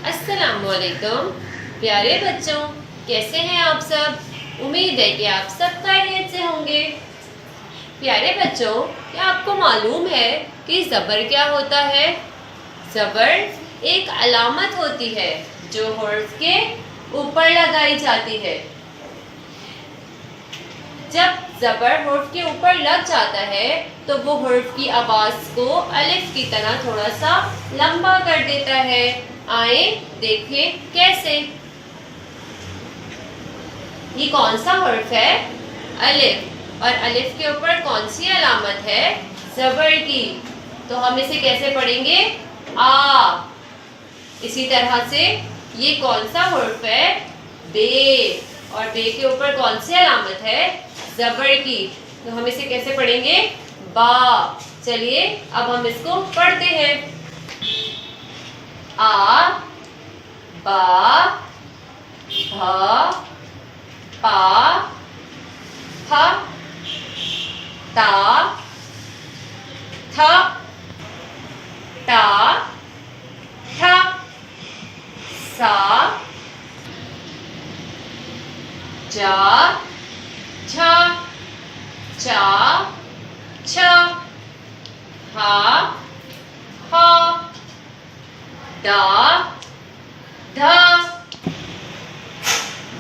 अस्सलामुअलैकुम प्यारे बच्चों, कैसे हैं आप सब। उम्मीद है कि आप सब खैरियत से होंगे। प्यारे बच्चों, क्या आपको मालूम है कि ज़बर क्या होता है। ज़बर एक अलामत होती है जो हर्फ के ऊपर लगाई जाती है। जब ज़बर हर्फ के ऊपर लग जाता है तो वो हर्फ की आवाज़ को अलिफ की तरह थोड़ा सा लंबा कर देता है। आए देखें कैसे। ये कौन सा हर्फ है? अलिफ। और अलिफ के ऊपर कौन सी अलामत है? ज़बर की। तो हम इसे कैसे पढ़ेंगे? आ। इसी तरह से ये कौन सा हर्फ है? बे। और बे के ऊपर कौन सी अलामत है? ज़बर की। तो हम इसे कैसे पढ़ेंगे? बा। चलिए अब हम इसको पढ़ते हैं। आ, बा, भा, पा, फा, ता, था, ता, ठा, सा, जा, झा, चा, छ, हा, हा, दा, धा,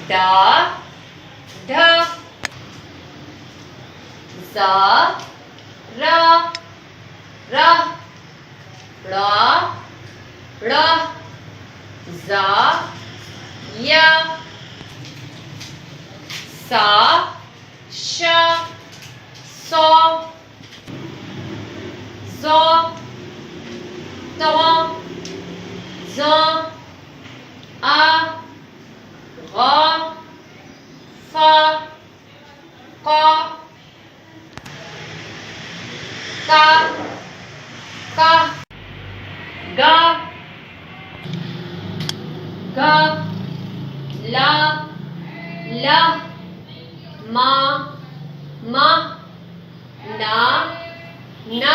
डा, ढा, जा, रा, रा, ड़ा, ड़ा, जा, या, सा, शा, सौ, ज़ौ, तौ, ज़ौ, आ, ग़ा, फ़ा, क़ा, का, का, गा, गा, ला, ला, मा, मा, ना, ना,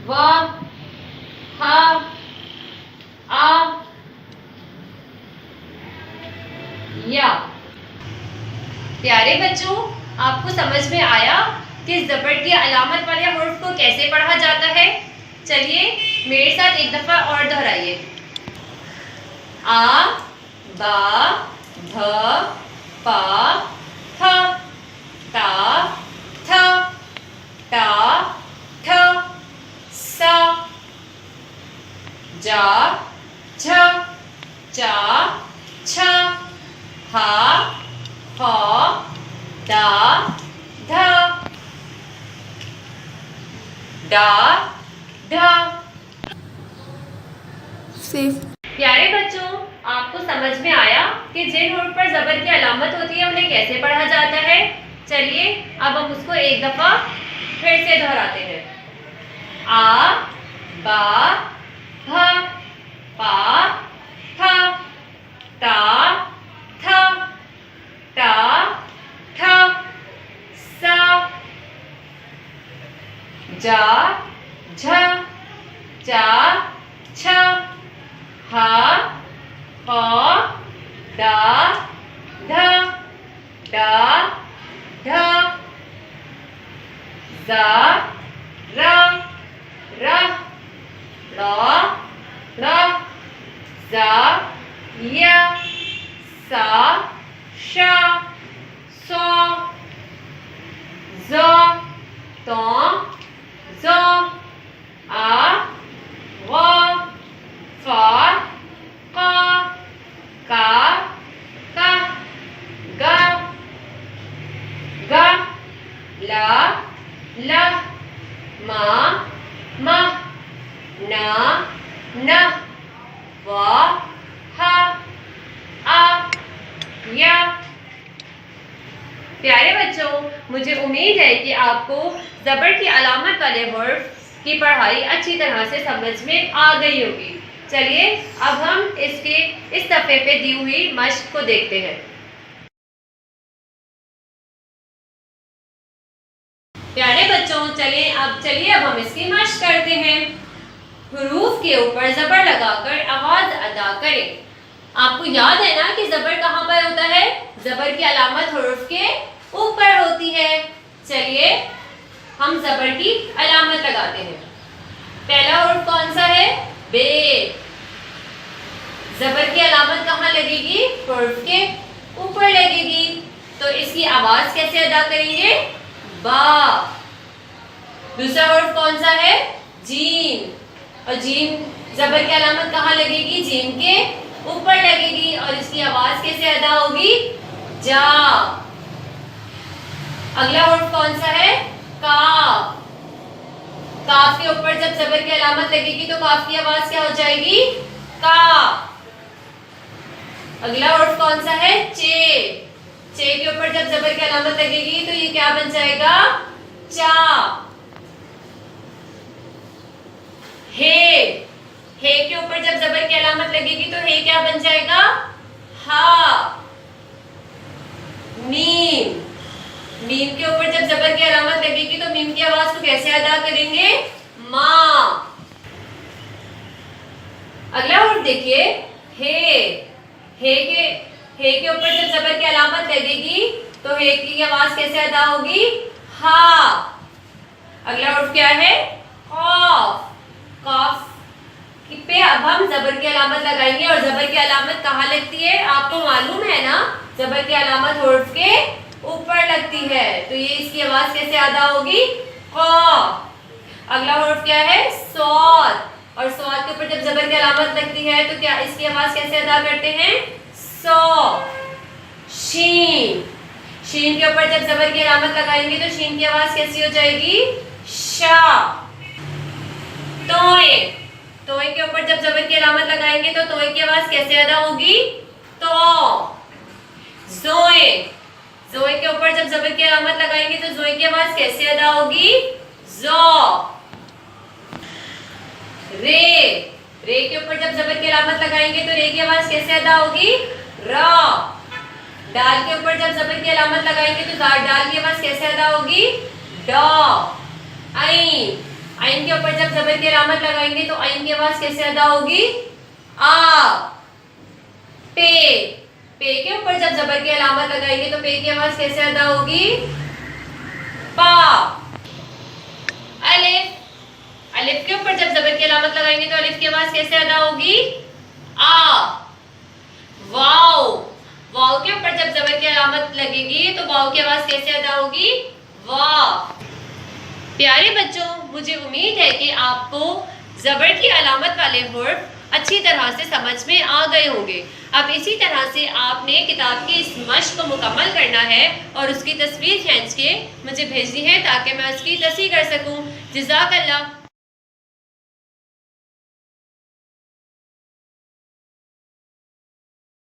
वा, हा, आ, या। प्यारे बच्चों, आपको समझ में आया कि ज़बर की अलामत वाले हर्फ को कैसे पढ़ा जाता है। चलिए मेरे साथ एक दफा और दोहराइए। आ, बा, भ, पा, फ, ता, थ, टा, ठ, सा, जा, झ, चा, छ, हा, ह, दा, ध, डा, ढ। प्यारे बच्चों, आपको समझ में आया कि जिन हर्फ पर ज़बर की अलामत होती है उन्हें कैसे पढ़ा जाता है। चलिए अब हम उसको एक दफा फिर से दोहराते हैं। आ, बा, भ, पा, फ, ता, थ, टा, ठ, सा, जा, झ, चा, छ, हा, ह, दा, ध, डा, ढ, जा, रा, रा, ड़ा, ड़ा, जा, या, सा, शा, सौ, ज़ौ, तौ, ज़ौ, आ, ग़ा, फ़ा, क़ा, का, गा, गा, ला, ला, मा, मा, ना, ना, वा, हा, आ, या। प्यारे बच्चों, मुझे उम्मीद है कि आपको ज़बर की अलामत वाले हर्फ की पढ़ाई अच्छी तरह से समझ में आ गई होगी। चलिए अब हम इसके इस सफ़े पे दी हुई मश्क को देखते हैं। प्यारे बच्चों, चलिए अब हम इसकी मश्क करते हैं। हुरूफ के ऊपर जबर लगाकर आवाज अदा करें। आपको याद है ना कि जबर कहाँ पर होता है? जबर की अलामत हुरूफ के ऊपर होती है। चलिए हम जबर की अलामत लगाते हैं। पहला हुरूफ कौन सा है? बे। जबर की अलामत कहाँ लगेगी? हुरूफ के ऊपर लगेगी। तो इसकी आवाज कैसे अदा करेंगे? बा। दूसरा हुरूफ कौन सा है? जीम। और जीम जबर की अलामत कहाँ लगेगी? जीम के ऊपर लगेगी। और इसकी आवाज कैसे अदा होगी? जा। अगला हुरूफ कौन सा है? काफ। काफ के ऊपर जब जबर की अलामत लगेगी तो काफ की आवाज क्या हो जाएगी? का। अगला हुरूफ कौन सा है? चे। चे के ऊपर जब जबर की अलामत लगेगी तो ये क्या बन जाएगा? चा। हे। हे के ऊपर जब जबर की अलामत लगेगी तो हे क्या बन जाएगा? हा। मीम। मीम के ऊपर जब जबर की अलामत लगेगी तो मीम की आवाज को कैसे अदा करेंगे? मा। अगला वर्ड देखिए, हे। हे के ऊपर जब जबर की अलामत लगेगी तो हे की आवाज कैसे अदा होगी? हा। अगला वर्ड क्या है? कॉफ। कॉफ पे अब हम जबर की अलामत लगाएंगे। और जबर की अलामत कहाँ लगती है? आपको मालूम है ना, जबर की अलामत हुरूफ के ऊपर लगती है। तो ये इसकी आवाज कैसे अदा होगी? कॉफ। अगला हुरूफ क्या है? सौद। और सौद के ऊपर जब जबर की अलामत लगती है तो क्या इसकी आवाज कैसे अदा करते हैं? सौ। शीन। शीन के ऊपर जब जबर की अलामत लगाएंगे तो शीन की आवाज कैसी हो जाएगी? शा। तोए। तोए के ऊपर जब जबर की अलामत लगाएंगे तो तोए की आवाज कैसे अदा होगी? तो। जोए। जोए के ऊपर जब जबर की अलामत लगाएंगे तो जोए की आवाज कैसे अदा होगी? जो। रे। रे के ऊपर जब जबर की अलामत लगाएंगे तो रे की आवाज कैसे अदा होगी? रा। डाल के ऊपर जब जबर की अलामत लगाएंगे तो डाल की आवाज कैसे अदा होगी? डा। आइन। आइन के ऊपर जब जबर की अलामत लगाएंगे तो आइन की आवाज कैसे अदा होगी? आ। पे। पे के ऊपर जब जबर की अलामत लगाएंगे तो पे की आवाज कैसे अदा होगी? पा। अलिफ। अलिफ के ऊपर जब जबर की अलामत लगाएंगे तो अलिफ की आवाज कैसे अदा होगी? आ। वाव। वाव के ऊपर जब जबर की अलामत लगेगी तो वाव की आवाज कैसे अदा होगी? वाह। प्यारे बच्चों, मुझे उम्मीद है कि आपको जबर की अलामत वाले हुरूफ अच्छी तरह से समझ में आ गए होंगे। अब इसी तरह से आपने किताब की इस मश्क को मुकम्मल करना है और उसकी तस्वीर खींच के मुझे भेजनी है ताकि मैं उसकी तस्वीर कर सकूं। जज़ाकल्लाह।